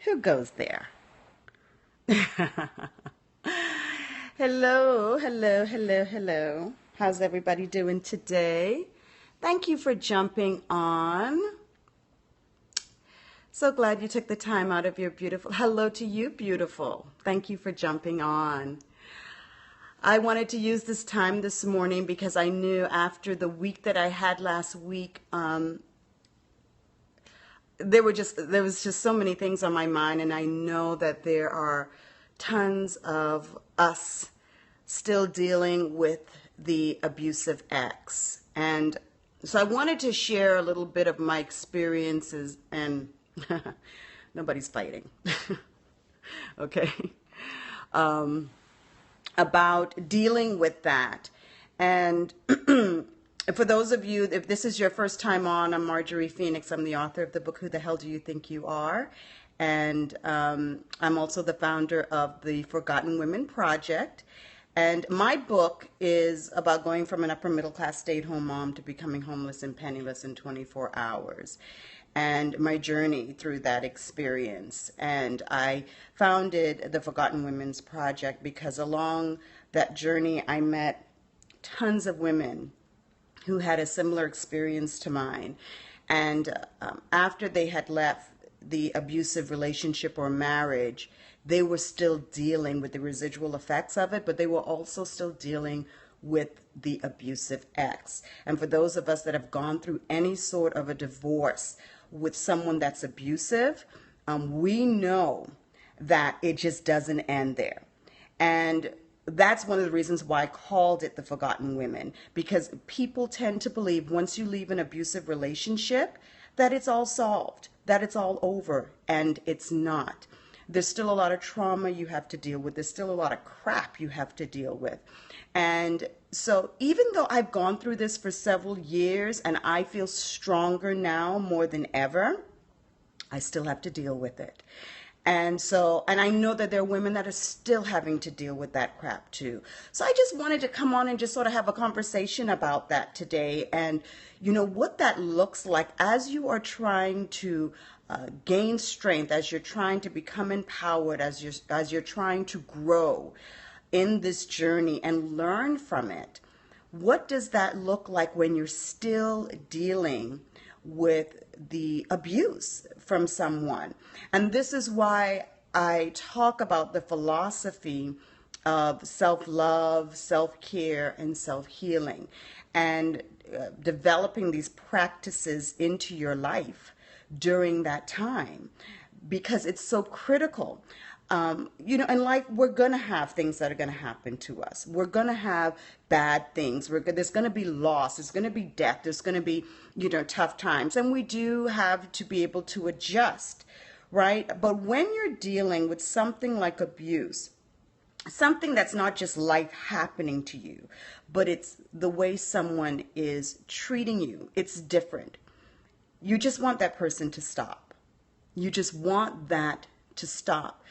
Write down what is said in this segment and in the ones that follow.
Who goes there? Hello, hello, hello, hello. How's everybody doing today? Thank you for jumping on. So glad you took the time out of your beautiful. Hello to you, beautiful. Thank you for jumping on. I wanted to use this time this morning because I knew after the week that I had last week, there was just so many things on my mind, and I know that there are tons of us still dealing with the abusive ex. And so I wanted to share a little bit of my experiences, and nobody's fighting. Okay. About dealing with that. And for those of you, if this is your first time on, I'm Marjorie Phoenix. I'm the author of the book, Who the Hell Do You Think You Are? And I'm also the founder of the Forgotten Women Project. And my book is about going from an upper middle class stay-at-home mom to becoming homeless and penniless in 24 hours. And my journey through that experience. And I founded the Forgotten Women's Project because along that journey, I met tons of women who had a similar experience to mine. And after they had left the abusive relationship or marriage, they were still dealing with the residual effects of it, but they were also still dealing with the abusive ex. And for those of us that have gone through any sort of a divorce with someone that's abusive, we know that it just doesn't end there. And that's one of the reasons why I called it the Forgotten Women, because people tend to believe once you leave an abusive relationship that it's all solved, that it's all over, and it's not. There's still a lot of trauma you have to deal with. There's still a lot of crap you have to deal with. And so even though I've gone through this for several years and I feel stronger now more than ever, I still have to deal with it. And so, and I know that there are women that are still having to deal with that crap too. So I just wanted to come on and just sort of have a conversation about that today. And, you know, what that looks like as you are trying to gain strength, as you're trying to become empowered, as you're trying to grow in this journey and learn from it. What does that look like when you're still dealing with the abuse from someone? And this is why I talk about the philosophy of self-love, self-care, and self-healing, and developing these practices into your life during that time, because it's so critical. You know, in life, we're going to have things that are going to happen to us. We're going to have bad things. There's going to be loss. There's going to be death. There's going to be, you know, tough times. And we do have to be able to adjust, right? But when you're dealing with something like abuse, something that's not just life happening to you, but it's the way someone is treating you, it's different. You just want that person to stop. You just want that to stop.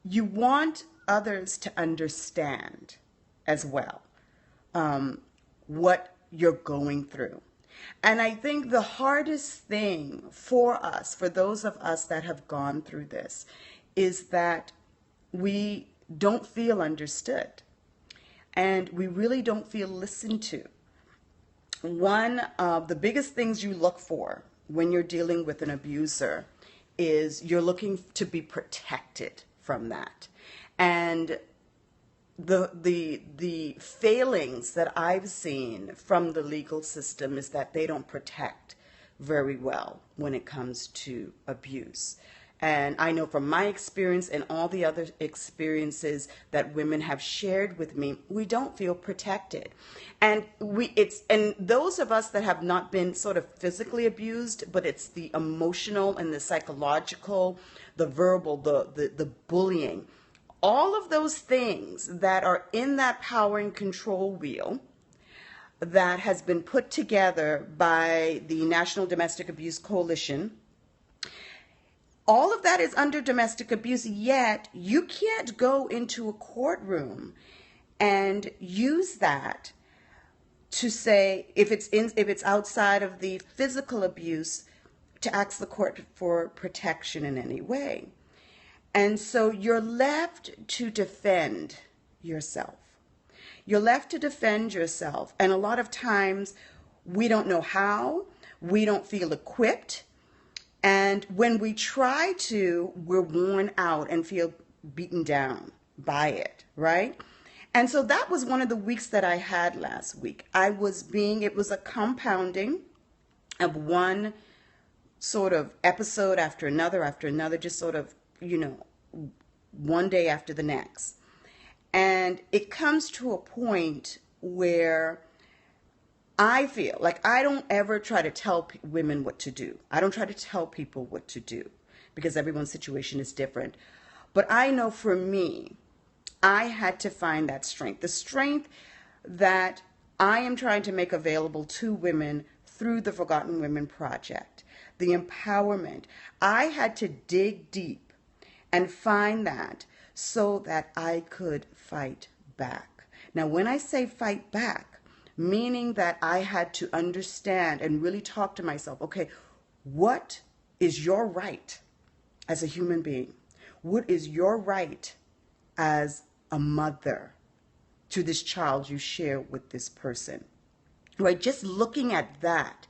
You want others to understand as well what you're going through. And I think the hardest thing for us, for those of us that have gone through this, is that we don't feel understood and we really don't feel listened to. One of the biggest things you look for when you're dealing with an abuser is you're looking to be protected from that. And the failings that I've seen from the legal system is that they don't protect very well when it comes to abuse. And I know from my experience and all the other experiences that women have shared with me, we don't feel protected. And and those of us that have not been sort of physically abused, but it's the emotional and the psychological, the verbal, the bullying, all of those things that are in that power and control wheel that has been put together by the National Domestic Abuse Coalition. All of that is under domestic abuse, yet you can't go into a courtroom and use that to say if it's outside of the physical abuse, to ask the court for protection in any way. And so you're left to defend yourself. You're left to defend yourself. And a lot of times we don't know how, we don't feel equipped. And when we try to, we're worn out and feel beaten down by it, right? And so that was one of the weeks that I had last week. It was a compounding of one sort of episode after another, just sort of, one day after the next. And it comes to a point where I feel like I don't ever try to tell women what to do. I don't try to tell people what to do because everyone's situation is different. But I know for me, I had to find that strength, the strength that I am trying to make available to women through the Forgotten Women Project, the empowerment. I had to dig deep and find that so that I could fight back. Now, when I say fight back, meaning that I had to understand and really talk to myself, okay, what is your right as a human being? What is your right as a mother to this child you share with this person? Right? Just looking at that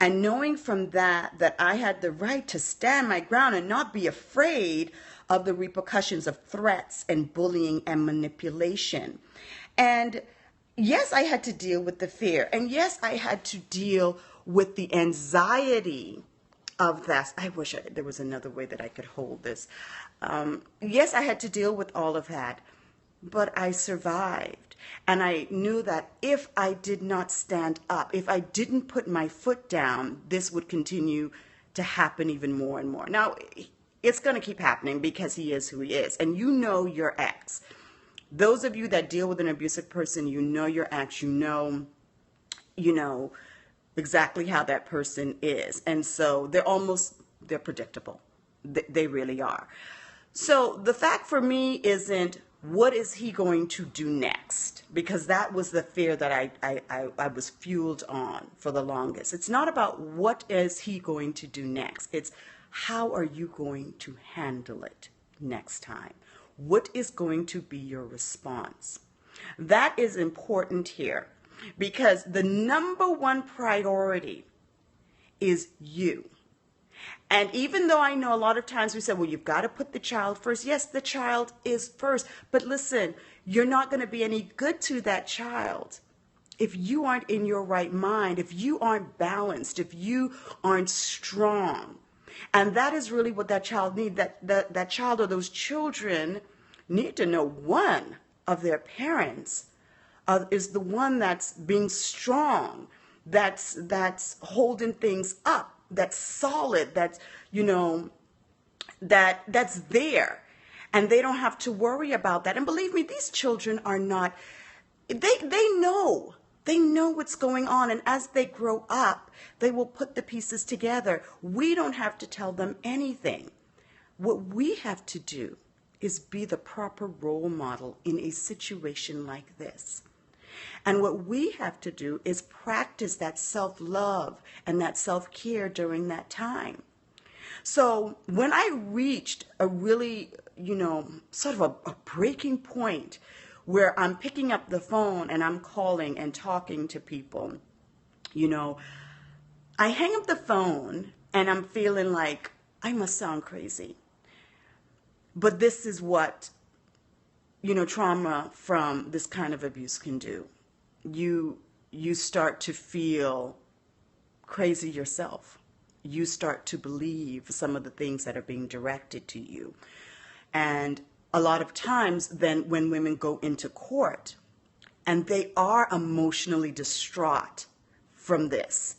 and knowing from that I had the right to stand my ground and not be afraid of the repercussions of threats and bullying and manipulation. And yes, I had to deal with the fear. And yes, I had to deal with the anxiety of that. I wish there was another way that I could hold this. Yes, I had to deal with all of that. But I survived. And I knew that if I did not stand up, if I didn't put my foot down, this would continue to happen even more and more. Now, it's going to keep happening because he is who he is. And you know your ex. Those of you that deal with an abusive person, you know your ex, you know exactly how that person is. And so they're predictable. They really are. So the fact for me isn't what is he going to do next? Because that was the fear that I was fueled on for the longest. It's not about what is he going to do next. It's how are you going to handle it next time? What is going to be your response? That is important here because the number one priority is you. And even though I know a lot of times we say, well, you've got to put the child first. Yes, the child is first. But listen, you're not going to be any good to that child if you aren't in your right mind, if you aren't balanced, if you aren't strong. And that is really what that child needs. That child or those children need to know one of their parents is the one that's being strong, that's holding things up, that's solid, that's, that's there. And they don't have to worry about that. And believe me, these children are not, they know what's going on. And as they grow up, they will put the pieces together. We don't have to tell them anything. What we have to do is be the proper role model in a situation like this. And what we have to do is practice that self-love and that self-care during that time. So when I reached a really, sort of a breaking point where I'm picking up the phone and I'm calling and talking to people, I hang up the phone and I'm feeling like I must sound crazy. But this is what, trauma from this kind of abuse can do. You start to feel crazy yourself. You start to believe some of the things that are being directed to you. And a lot of times then when women go into court and they are emotionally distraught from this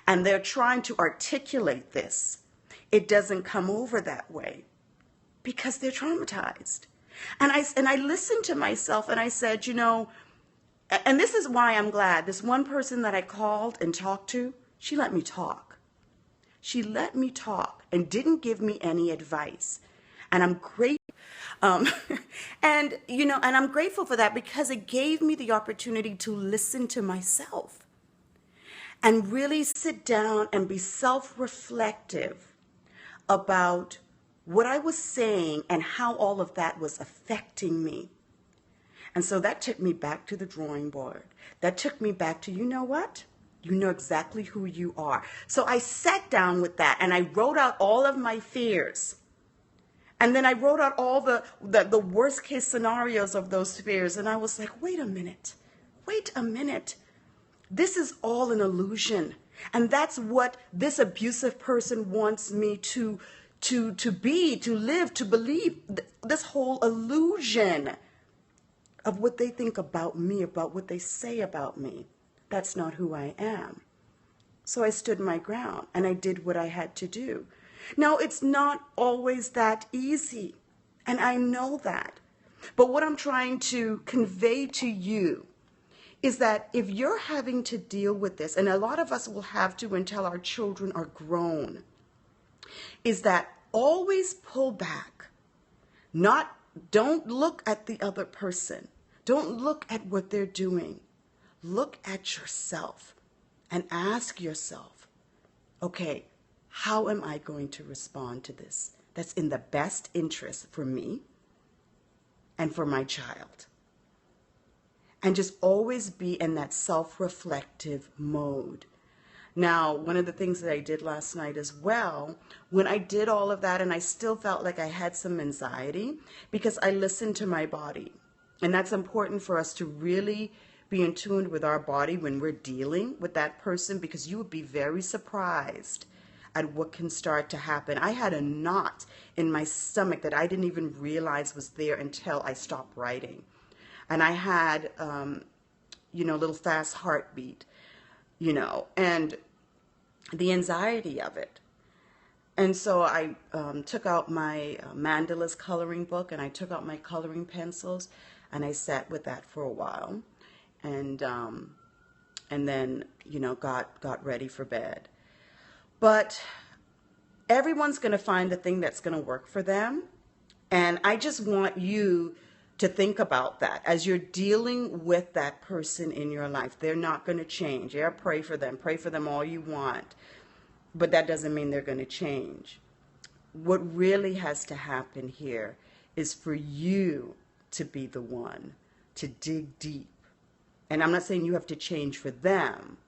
and they're trying to articulate this, it doesn't come over that way because they're traumatized. And I listened to myself and I said, and this is why I'm glad. This one person that I called and talked to, she let me talk. She let me talk and didn't give me any advice. And I'm grateful Um, and, you know, and I'm grateful for that because it gave me the opportunity to listen to myself and really sit down and be self-reflective about what I was saying and how all of that was affecting me. And so that took me back to the drawing board. That took me back to, you know what? You know exactly who you are. So I sat down with that and I wrote out all of my fears. And then I wrote out all the worst case scenarios of those fears. And I was like, wait a minute. This is all an illusion. And that's what this abusive person wants me to be, to live, to believe. This whole illusion of what they think about me, about what they say about me. That's not who I am. So I stood my ground and I did what I had to do. Now, it's not always that easy, and I know that. But what I'm trying to convey to you is that if you're having to deal with this, and a lot of us will have to until our children are grown, is that always pull back. Don't look at the other person. Don't look at what they're doing. Look at yourself and ask yourself, okay, how am I going to respond to this? That's in the best interest for me and for my child. And just always be in that self-reflective mode. Now, one of the things that I did last night as well, when I did all of that and I still felt like I had some anxiety, because I listened to my body. And that's important for us to really be in tune with our body when we're dealing with that person, because you would be very surprised at what can start to happen. I had a knot in my stomach that I didn't even realize was there until I stopped writing. And I had, a little fast heartbeat, and the anxiety of it. And so I took out my mandalas coloring book and I took out my coloring pencils and I sat with that for a while and then, got ready for bed. But everyone's going to find the thing that's going to work for them. And I just want you to think about that as you're dealing with that person in your life. They're not going to change. Yeah, pray for them all you want. But that doesn't mean they're going to change. What really has to happen here is for you to be the one to dig deep. And I'm not saying you have to change for them,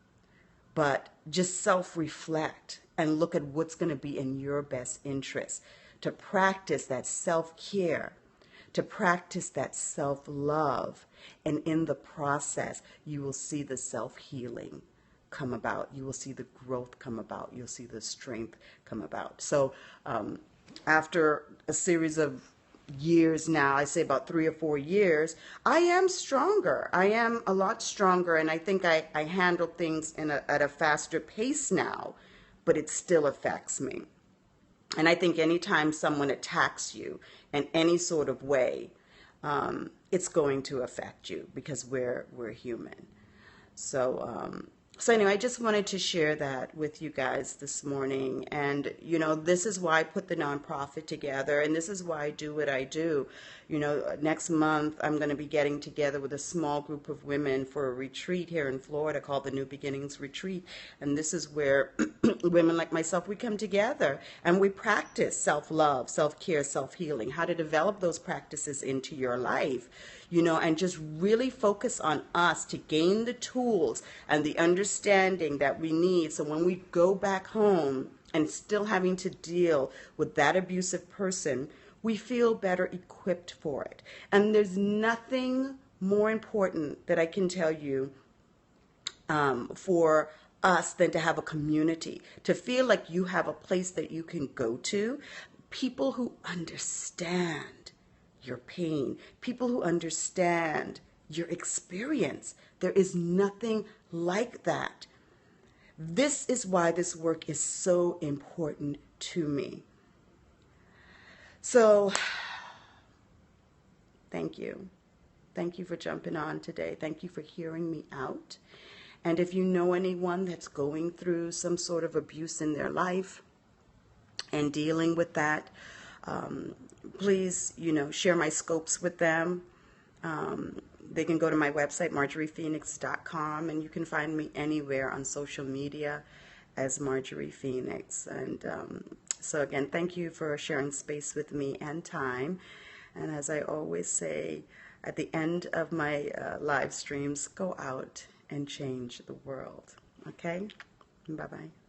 but just self-reflect and look at what's going to be in your best interest, to practice that self-care, to practice that self-love. And in the process, you will see the self-healing come about. You will see the growth come about. You'll see the strength come about. So after a series of years now, I say about 3 or 4 years, I am stronger. I am a lot stronger, and I think I handle things at a faster pace now, but it still affects me. And I think anytime someone attacks you in any sort of way, it's going to affect you because we're human. So anyway, I just wanted to share that with you guys this morning. And, this is why I put the nonprofit together, and this is why I do what I do. Next month, I'm going to be getting together with a small group of women for a retreat here in Florida called the New Beginnings Retreat. And this is where women like myself, we come together and we practice self-love, self-care, self-healing, how to develop those practices into your life. And just really focus on us to gain the tools and the understanding that we need. So when we go back home and still having to deal with that abusive person, we feel better equipped for it. And there's nothing more important that I can tell you for us than to have a community, to feel like you have a place that you can go to, people who understand your pain, people who understand your experience. There is nothing like that. This is why this work is so important to me. So, thank you. Thank you for jumping on today. Thank you for hearing me out. And if you know anyone that's going through some sort of abuse in their life and dealing with that, please, share my scopes with them. They can go to my website, marjoriephoenix.com, and you can find me anywhere on social media as Marjorie Phoenix. And so again, thank you for sharing space with me and time. And as I always say at the end of my live streams, go out and change the world. Okay? Bye-bye.